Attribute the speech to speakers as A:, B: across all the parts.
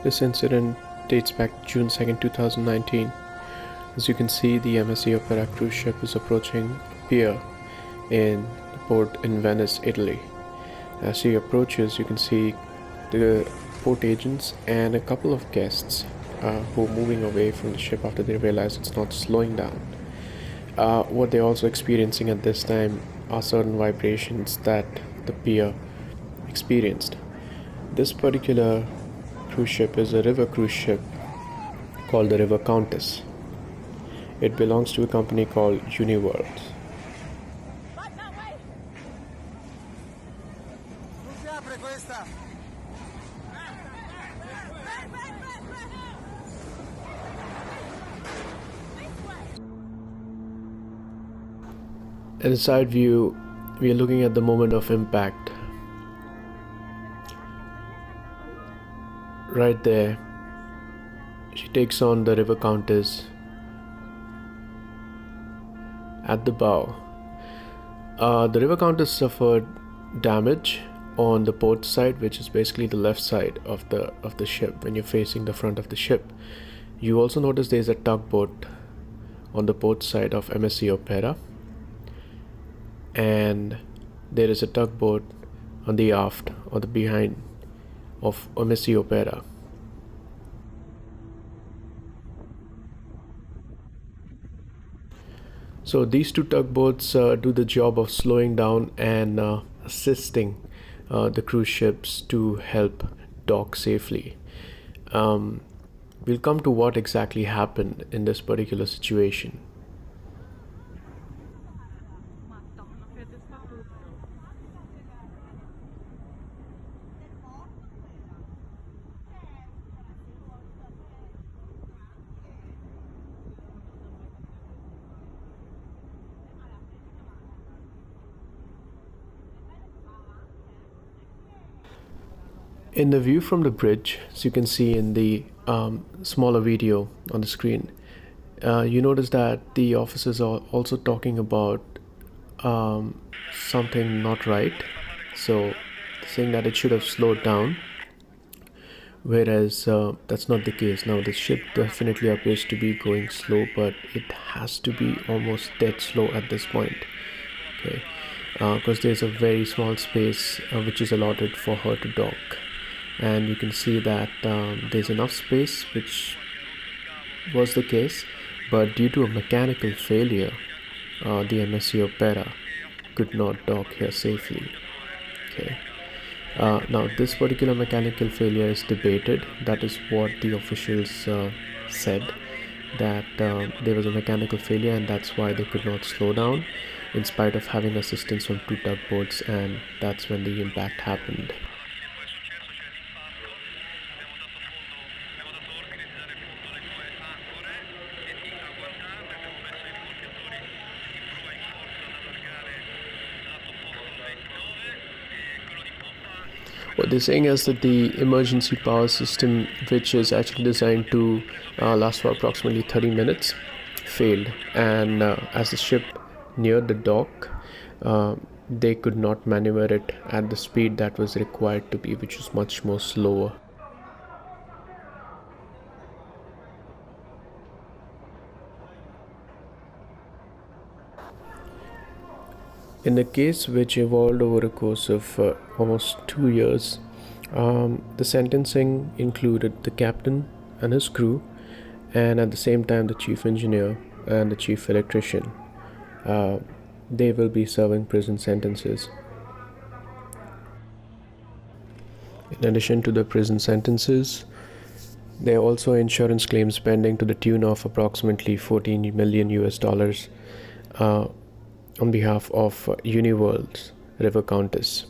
A: This incident dates back June 2nd, 2019. As you can see, the MSC Opera Cruise Ship is approaching Pier in the port in Venice, Italy. As she approaches, you can see the port agents and a couple of guests who are moving away from the ship after they realize it's not slowing down. What they're also experiencing at this time are certain vibrations that the pier experienced. This particular cruise ship is a river cruise ship called the River Countess. It belongs to a company called Uniworld. At the side view, we are looking at the moment of impact. Right there, she takes on the River Countess at the bow. The River Countess suffered damage on the port side, which is basically the left side of the ship when you're facing the front of the ship. You also notice there's a tugboat on the port side of MSC Opera, and there is a tugboat on the aft or the behind of MSC Opera. So these two tugboats do the job of slowing down and assisting the cruise ships to help dock safely. We'll come to what exactly happened in this particular situation. In the view from the bridge, as you can see in the smaller video on the screen, you notice that the officers are also talking about something not right. So saying that it should have slowed down, whereas that's not the case. Now the ship definitely appears to be going slow, but it has to be almost dead slow at this point. Okay, because there's a very small space which is allotted for her to dock. And you can see that there's enough space, which was the case, but due to a mechanical failure, the MSC Opera could not dock here safely. Okay. Now this particular mechanical failure is debated. That is what the officials said, that there was a mechanical failure and that's why they could not slow down in spite of having assistance from two tugboats, and that's when the impact happened. What they're saying is that the emergency power system, which is actually designed to last for approximately 30 minutes, failed, and as the ship neared the dock, they could not maneuver it at the speed that was required to be, which was much more slower. In the case, which evolved over a course of almost 2 years, the sentencing included the captain and his crew, and at the same time the chief engineer and the chief electrician. They will be serving prison sentences. In addition to the prison sentences, there are also insurance claims pending to the tune of approximately $14 million on behalf of Uniworld's River Countess,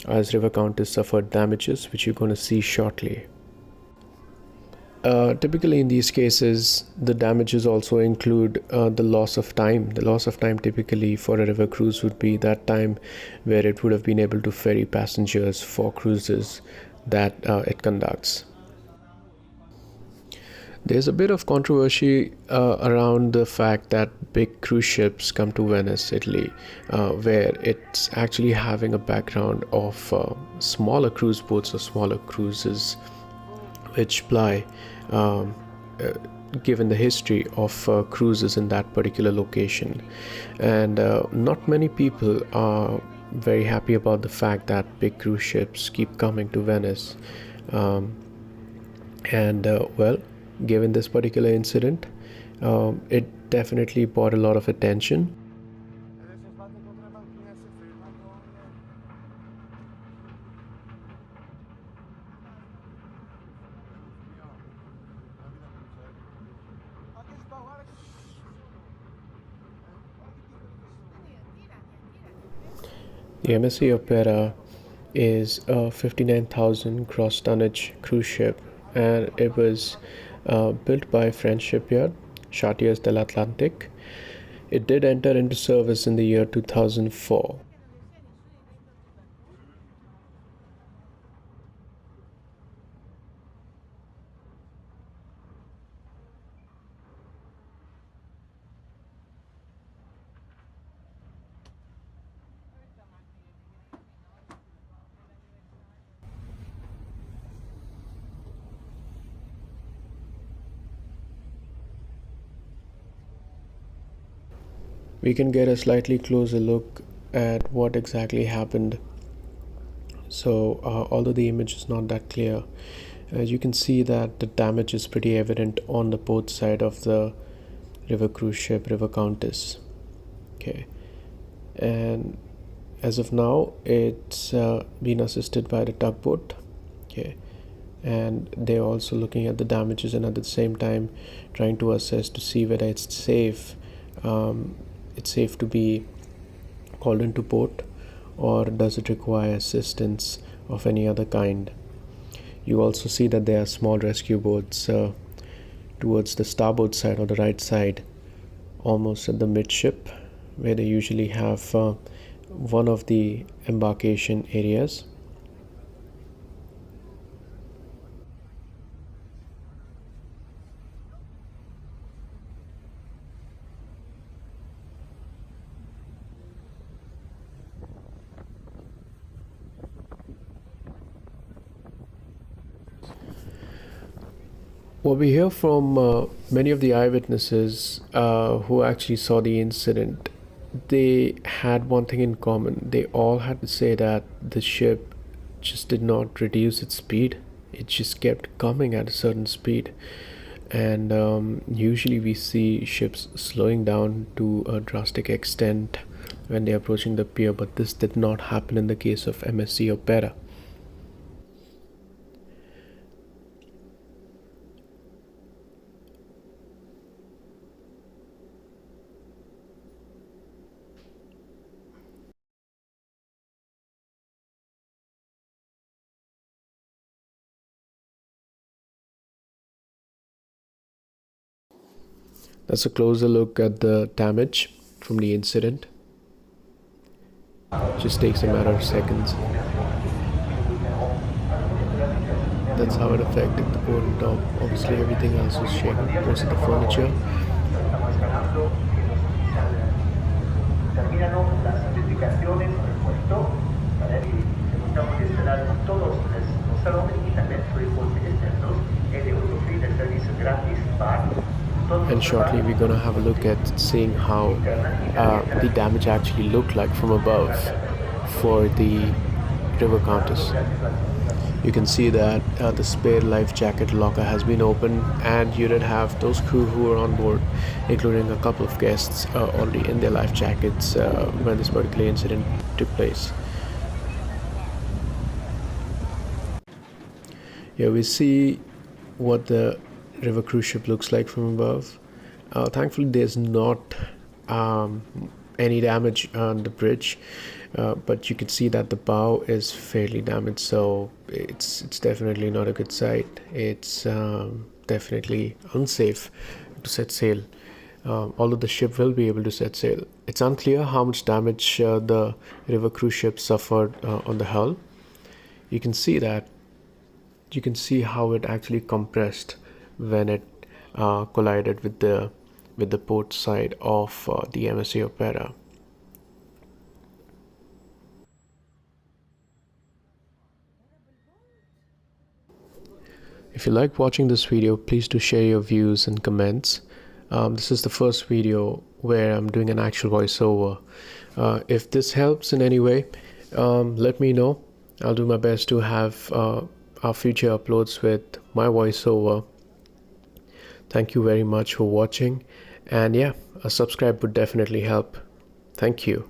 A: as River Countess suffered damages, which you're going to see shortly. Typically in these cases, the damages also include the loss of time. The loss of time typically for a river cruise would be that time where it would have been able to ferry passengers for cruises that it conducts. There's a bit of controversy around the fact that big cruise ships come to Venice, Italy, where it's actually having a background of smaller cruise boats or smaller cruises, which ply, um, uh, given the history of cruises in that particular location. And not many people are very happy about the fact that big cruise ships keep coming to Venice. Um, and well, given this particular incident, it definitely brought a lot of attention. The MSC Opera is a 59,000 gross tonnage cruise ship, and it was built by French shipyard Chartiers de l'Atlantique. It did enter into service in the year 2004. We can get a slightly closer look at what exactly happened. So although the image is not that clear, you can see that the damage is pretty evident on the port side of the river cruise ship River Countess. Okay, and as of now it's been assisted by the tugboat. Okay, and they're also looking at the damages and at the same time trying to assess to see whether it's safe to be called into port, or does it require assistance of any other kind. You also see that there are small rescue boats towards the starboard side or the right side, almost at the midship, where they usually have one of the embarkation areas. What we hear from many of the eyewitnesses who actually saw the incident, they had one thing in common. They all had to say that the ship just did not reduce its speed. It just kept coming at a certain speed. And usually we see ships slowing down to a drastic extent when they're approaching the pier, but this did not happen in the case of MSC Opera. That's a closer look at the damage from the incident. Just takes a matter of seconds. That's how it affected the board and top. Obviously everything else was shaken, most of the furniture. And shortly we're going to have a look at seeing how the damage actually looked like from above for the River Countess. You can see that the spare life jacket locker has been opened, and you did have those crew who were on board, including a couple of guests already in their life jackets when this particular incident took place. Here we see what the river cruise ship looks like from above. Thankfully there's not any damage on the bridge, but you can see that the bow is fairly damaged, so it's definitely not a good sight. It's definitely unsafe to set sail, although the ship will be able to set sail. It's unclear how much damage the river cruise ship suffered on the hull. You can see how it actually compressed when it collided with the port side of the MSC Opera. If you like watching this video, please do share your views and comments. This is the first video where I'm doing an actual voiceover. If this helps in any way, let me know. I'll do my best to have our future uploads with my voiceover. Thank you very much for watching, and yeah, a subscribe would definitely help. Thank you.